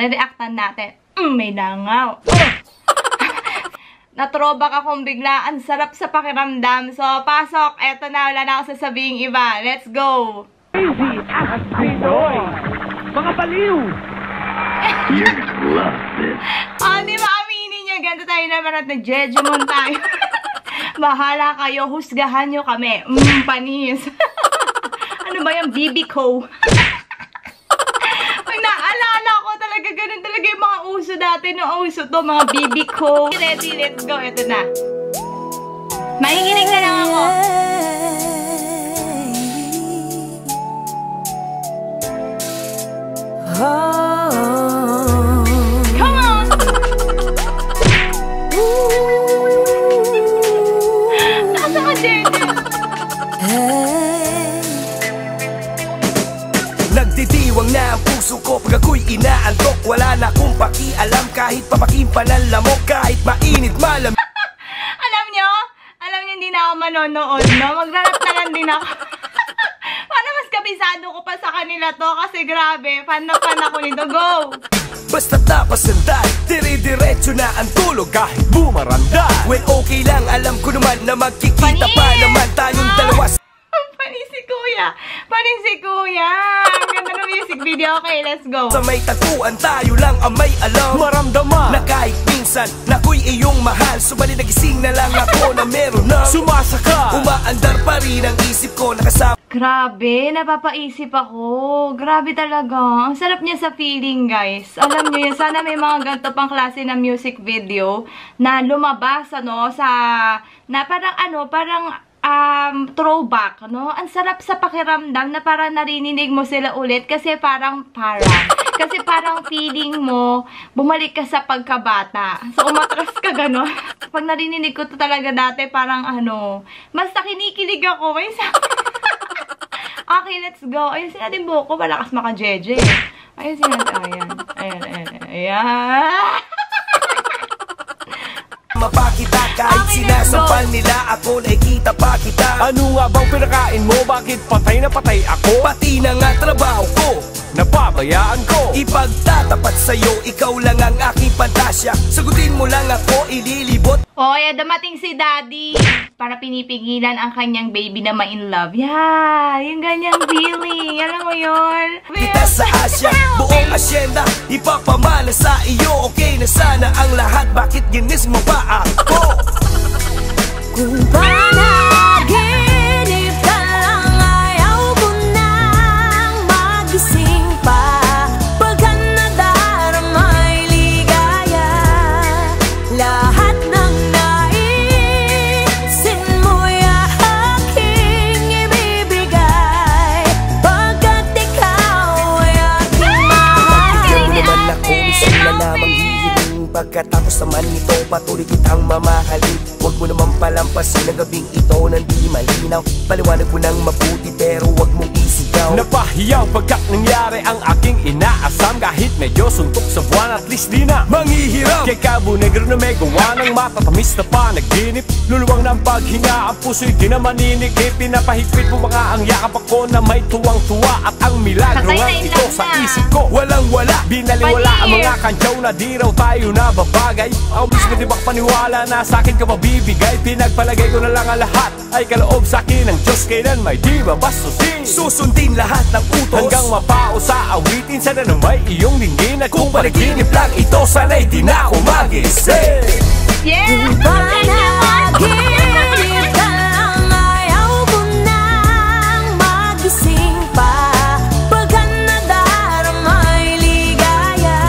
re-reactan natin. May langaw. Na-throwback akong bigla. Ang sarap sa pakiramdam. So, pasok. Eto na, wala na ako sasabing iba. Let's go! Crazy as Pinoy! Mga baliw! You're gonna love this. Di ba aminin nyo? Ganito tayo naman at nag-jejumon tayo. Bahala kayo. Husgahan nyo kami. Panis. Ano ba yung BB Co? Pag naalala ko talaga, ganun talaga yung mga uso dati. No, uso to, mga BB Co. Ready, let's go. Ito na. Makikinig na lang ako. Come on! Nasa ka, Jenny? Nagditiwang na ang puso ko pag ako'y inaantok. Wala na akong pakialam kahit papakimpan ang lamok. Kahit mainit malam. Alam nyo, hindi na ako manonood, no? Magrarap na lang din ako. Para mas kabisado ko pa sa kanila to. Kasi grabe, fan na fan ako nito. Go! Basta't napasandal, dire-diretso na ang tulog kahit bumaranda. Well, okay lang, alam ko naman na magkikita pa naman tayong dalawa. Panis si Kuya! Panis si Kuya! Ang ganda ng music video. Okay, let's go. Sa may tatuan tayo lang ang may alam. Maramdaman na kahit minsan na ako'y iyong mahal. Subalit nagising na lang ako na meron na sumasaka. Umaandar pa rin ang isip ko nakasama. Grabe, napapaisip ako. Grabe talaga. Ang sarap niya sa feeling, guys. Alam niyo yun, sana may mga ganito pang klase ng music video na lumabas, na parang throwback, no? Ang sarap sa pakiramdam na parang narinig mo sila ulit kasi parang feeling mo bumalik ka sa pagkabata. So, umatras ka gano'n. Pag narinig ko to talaga dati, parang basta kinikilig ako. Okay, let's go. Ayusin natin buko. Malakas maka-jeje. Ayusin natin. Ayan. Mapakita kahit sinasampal nila ako, nakikita pa kita. Ano nga bang pinakain mo? Bakit patay na patay ako? Pati na nga trabaho ko, napabayaan ko. Ipagtatapat sa'yo, ikaw lang ang aking pantasya. Sagutin mo lang ako, ililibot. Kaya dumating si Daddy para pinipigilan ang kanyang baby na ma-in love. Yeah, yung ganyang feeling. Alam mo yun? Kita sa Asya, buong asyenda ipapamana sa iyo. Okay na sana ang lahat, bakit ginis mo pa ako? Kung panaginip ka lang, ayaw ko nang magising pa. Pagka nadaramay ligaya, lahat ng naisin mo'y aking ibibigay. Pagkat ikaw ay aking mahal. Diyan naman ako, sila namang hihiling. Pagkatapos naman nito, patuloy kitang mamahalin. Huwag mo naman palampasin ang gabing ito nang di malinaw. Paliwanag mo nang mabuti pero huwag mong isigaw. Napahiyaw pagkat nangyari ang aking inaasam. Kahit medyo suntok sa buwan, at least di na manghihiram. Kay Cabo Negro na may gawa ng matatamis na panaginip. Luluwang ng paghinga, ang puso'y di na maninikip. Pinapahigpit mo mga ang yakap ako na may tuwang-tuwa. At ang milagro nga ito sa isip ko, walang-wala. Binaliwala ang mga kantyaw na di raw tayo nababagay. Ang mismo di ba paniwala na sa akin ka mabibigay? Pinagpalagay ko na lang ang lahat ay kaloob sa akin ng Diyos. Kailan may di babastusin, susundin lahat ng utos hanggang mapao sa awitin. Sana na may iyong dinggin at kung panaginip lang ito, sana'y di na ako magising. Yeah! Kung panaginip ka lang, ayaw ko nang magising pa. Pagka nadaramay ligaya,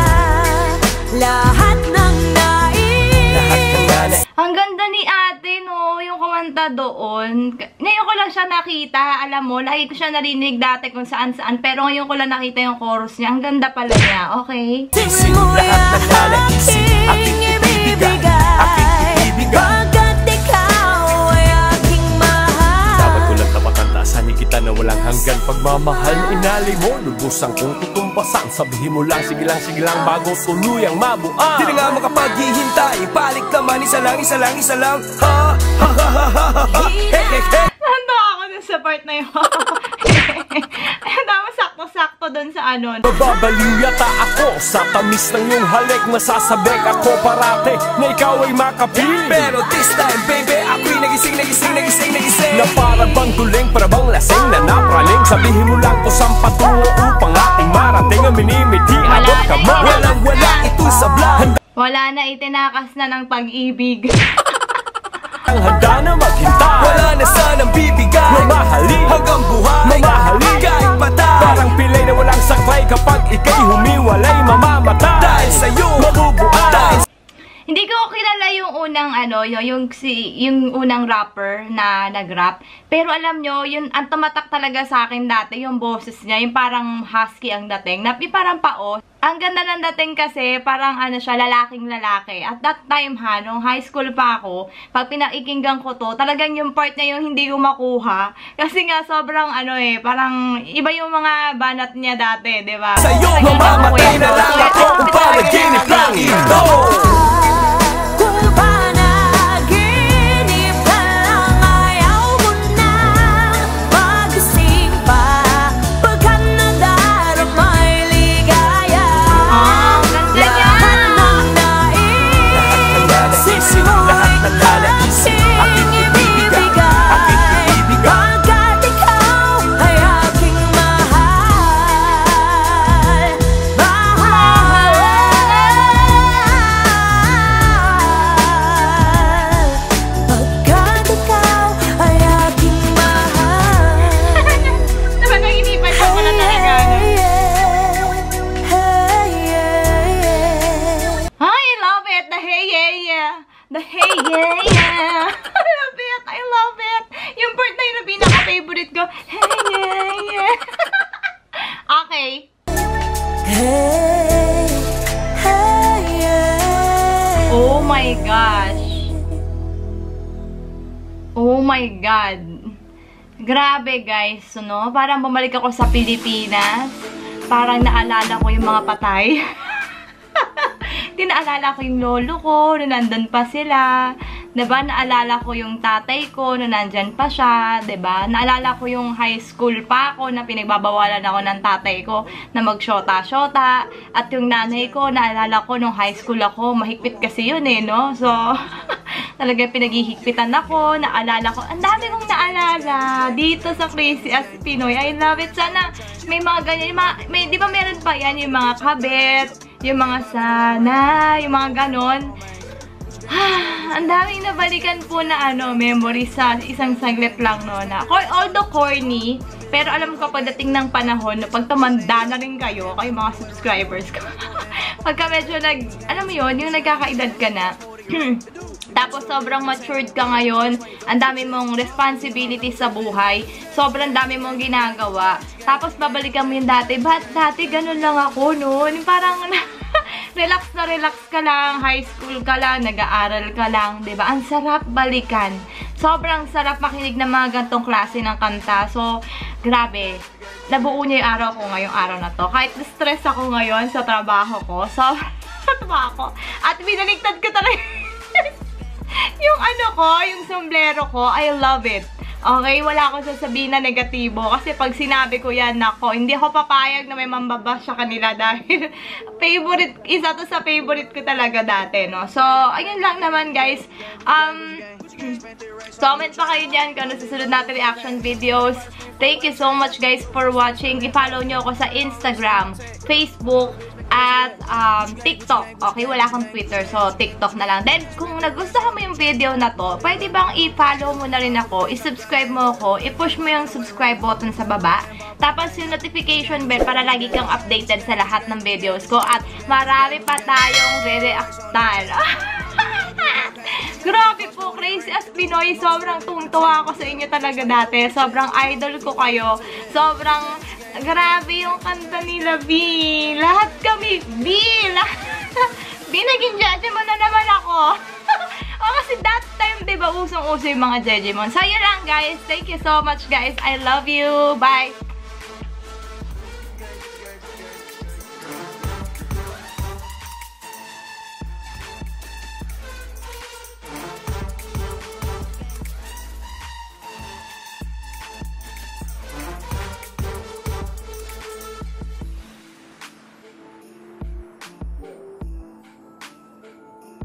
lahat ng nais. Ang ganda ni ate, no? Yung kumanta doon. Ngayon ko lang siya nakita. Alam mo, lagi ko siya narinig dati kung saan-saan. Pero ngayon ko lang nakita yung chorus niya. Ang ganda pala niya, okay? Sing lahat ng nalaisip, aking ibibigay. Pagkat ikaw ay aking mahal. Dapat ko lang tapatan kita na walang hanggan. Pagmamahal na inali mo, lubusan kong tutumpasan. Sabihin mo lang, sige lang bago tuluyang mabuan. Di na nga makapaghihintay, balik naman, isa lang. Ha, ha, ha, ha, ha, ha. Hey. Nando ako dun sa part na yun. Ayun, tama, sakto-sakto dun dun sa ano. Mababaliw yata ako sa tamis ng iyong halik. Masasabik ako parate na ikaw ay makapili. Pero this time baby, ako'y nagising Na para bang tuling, para bang lasing na napraling. Sabihin mo lang kung saan patungo upang ating marating ang minimiti. Abot ka man, walang ito'y sablan. Wala na, itinakas na ng pag-ibig. Ang handa na maghintay, Wala na sanang bibigay, mamahalin, hanggang buhay, mamahalin, kahit patay. parang pilay na walang saklay. Kapag ika'y humiwalay, mamamatay. Dahil sa'yo, mabubuhay. Hindi ko kilala yung unang ano, yung unang rapper na nag-rap. Pero alam nyo, yun, ang tumatak talaga sa akin dati, yung boses niya, yung parang husky ang dating, yung parang paos. Ang ganda ng dating kasi, parang ano siya, lalaking lalaki. At that time ha, nung high school pa ako, pag pinakikinggan ko to, talagang yung part na yung hindi ko makuha. Kasi nga, sobrang ano parang iba yung mga banat niya dati, di ba? sa'yo, mamamatay na lang ako kung panaginip lang ito. Kung panaginip ka lang, ayaw mo nang magising pa. Pagka nadaramay ligaya, ganda niya! lahat ng naisip mo'y aking ibibigay. Pagkat ikaw ay aking mahal, mahal. Pagkat ikaw ay aking mahal. Diba nanginipan ko pala talaga, no? I love it! The hey yeah yeah! The hey yeah yeah! I love it! I love it! Yung part na yun na pinaka-favorite ko. Hey yeah yeah! Okay. Oh my gosh! Oh my God! Grabe guys, no? Parang bumalik ako sa Pilipinas. Parang naalala ko yung mga patay. Naalala ko yung lolo ko, na nandun pa sila. Diba? Naalala ko yung tatay ko, na nandyan pa siya. Diba? Naalala ko yung high school pa ako, na pinagbabawalan ako ng tatay ko na mag-shota-shota. At yung nanay ko, naalala ko nung high school ako, mahigpit kasi yun no? So, talaga pinaghihigpitan ako, naalala ko. Ang dami kong naalala dito sa Crazy as Pinoy. I love it. Sana may mga ganyan. Di ba meron pa yan? Yung mga kabit, yung mga sana, yung mga ganon. Ang daming nabalikan po na memory sa isang saglit lang na. Although corny, pero alam ko pagdating ng panahon, pag tumanda na rin kayo mga subscribers ko. Pagka medyo alam mo yun, yung nagkakaedad ka na, tapos sobrang matured ka ngayon, ang dami mong responsibility sa buhay, sobrang dami mong ginagawa, tapos babalikan mo yung dati, ba't dati ganun lang ako noon? Parang relax na relax ka lang, high school ka lang, nag-aaral ka lang, diba? Ang sarap balikan. Sobrang sarap makinig ng mga gantong klase ng kanta. So, grabe. Nabuo niya yung araw ko ngayong araw na to. Kahit stress ako ngayon sa trabaho ko, at binaligtad ko talaga yung yung sombrero ko. I love it. Okay, wala akong sasabihin na negatibo. Kasi pag sinabi ko yan, nako, hindi ako papayag na may mambabash sa kanila dahil isa to sa favorite ko talaga dati, no? So, ayun lang naman, guys. Comment pa kayo dyan kung ano susunod natin reaction videos. Thank you so much, guys, for watching. I-follow nyo ako sa Instagram, Facebook, at TikTok. Okay, wala akong Twitter, so TikTok na lang. Then, kung nagustuhan mo yung video na to, pwede bang i-follow mo na rin ako, i-subscribe mo ako, i-push mo yung subscribe button sa baba, tapos yung notification bell para lagi kang updated sa lahat ng videos ko, at marami pa tayong re-reactan. Grabe po, Crazy as Pinoy. Sobrang tungtuwa ako sa inyo talaga dati. Sobrang idol ko kayo. Sobrang grabe yung kanta nila, B. Lahat kami, B. B, naging Jejemon na naman ako. Kasi that time, diba, usong-uso yung mga Jejemon. So, yun lang, guys. Thank you so much, guys. I love you. Bye.